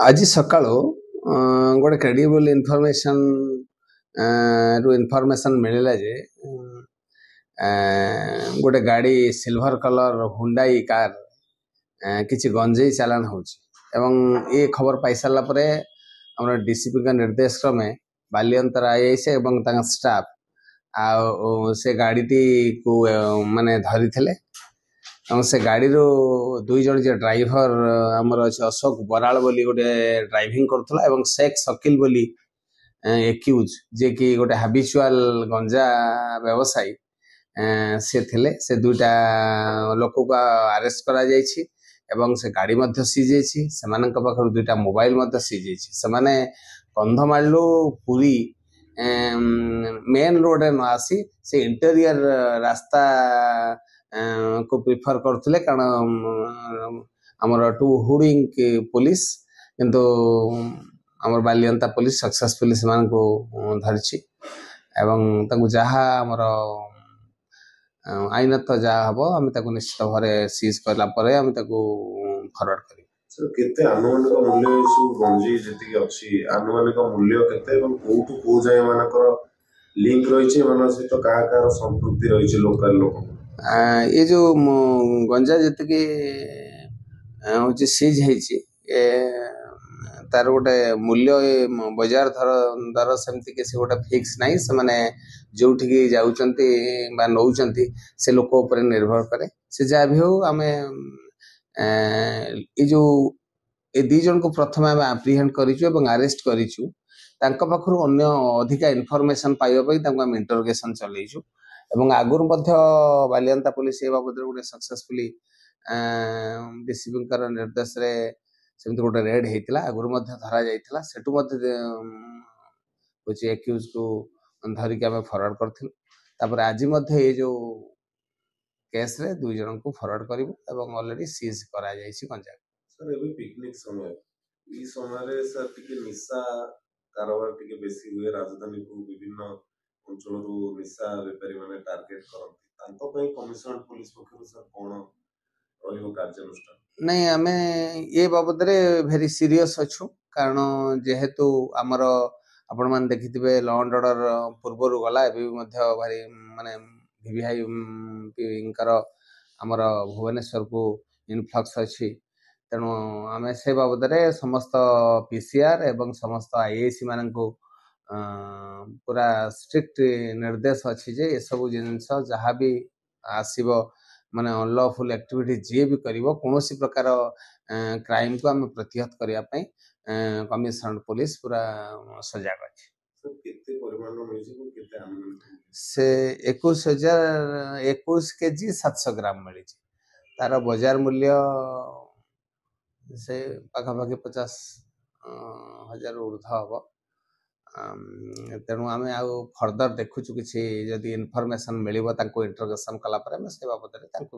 आज सकाळू गोटे credible information रु इनफॉरमेशन मिलला जे गोटे गाड़ी सिल्वर कलर हुंडाई कार किसी गंजेई चालान होची एवं ये खबर पाई सारा परे हमर डीसीपी का निर्देश क्रमे बालियंतर आईएस एवं तांका स्टाफ आ से गाड़ी टी को माने धरी थिले से गाड़ी रो दुई जन जे ड्राइवर हमर अछि अशोक बराल बोली गोटे ड्राइविंग करथला एवं शेख शकील बोली एक्यूज जे कि गोटे हैबिचुअल गंजा व्यवसायी से थिले से दुईटा लोक को अरेस्ट करा जायछि एवं से गाड़ी मध्य सीज जायछि सेमानक पाखर दुईटा मोबाइल मध्य सीज जायछि सेमाने कंधमालू पुरी मेन रोड न आसी से इंटीरियर रास्ता को प्रिफर करथले कारण हमर टू हुडिंग पुलिस किंतु हमर बालियंता पुलिस सक्सेसफुली सेमान को धरछि एवं ताकू जहा हमर आईन तो जहा हबो हम ताकू निश्चित भारे सीज करला परे हम ताकू फॉरवर्ड करी सर केते आनुमानिक मूल्य सु गंजी जति कि अछि आनुमानिक मूल्य केते एवं कोठु को जाय मानकर लिंक रहिछि मानन सहित का संपृक्ति रहिछि लोकल लोक ये जो गंजा जति कि होची सीज हेछि तार गोटे मूल्य बाजार दर सेमती किसी गोटे फिक्स नहीं से माने जोठिकी जाउचंती बा नौचंती से लोक ऊपर निर्भर करे से जा भी हो आमे ए जो ए दी जन को प्रथम आमे एप्रीहेंड करिछु एवं अरेस्ट करिछु तांका पाखरु अन्य अधिका इन्फॉर्मेशन पाइबा पई तांका हम इंटरोगेशन चलैछु एवं आगुर मध्य बालियंता पुलिस ए बाबद गोटे सक्सेसफुली डीसीपी कर निर्देश रे सेमती गोटे रेड हेतिला आगुर मध्य धरा जाइतिला सेटु मध्य होची एक्यूज को धरी के हमें फॉरवर्ड करथिलु तापर आज मध्य ये जो केस रे दुई जन को फॉरवर्ड करिवु एवं ऑलरेडी सीज करा जायछि गंजा सर एबे पिकनिक समय ई समय रे सर टिके निशा कारोबार टिके बेसी हुए राजधानी को विभिन्न अंचल रु निशा व्यापारी माने टार्गेट करंती तांको पई कमिशनर पुलिस पक्षरु सर कोन रहिबो कार्यानुष्ठान नहीं आमे ये बाबद रे भेरी सीरियस अछु कारण जेहेतु आमर आपण मान देखिथिबे लॉ एंड ऑर्डर पूर्वरु गला एबे मध्य भारी माने भिभिआई इंकर आमर भुवनेश्वर को इनफ्लक्स अछि तेणु आम से बाबद रे समस्त पीसीआर एवं समस्त आईएसी मान को पूरा स्ट्रिक्ट निर्देश अच्छी जे ये सब जिनस जहाँ भी आसीबो माने अनलॉफुल एक्टिविटी जे भी करिवो कोनोसी प्रकार क्राइम को हम प्रतिहत करिया पई कमिशनर पुलिस पूरा सजग अछि सर केते परिमाण रो मिलछि को केते आनुमानिक से 21 केजी 700 ग्राम मिली तार बाजार मूल्य से पाखापाखि 50,000 ऊर्ध हम तेणु आम आउ फर्दर देखुचु किसी जदि इनफॉरमेशन मिलिबो तांको इंटरोगेशन कला परे हम से बाबद रे तांको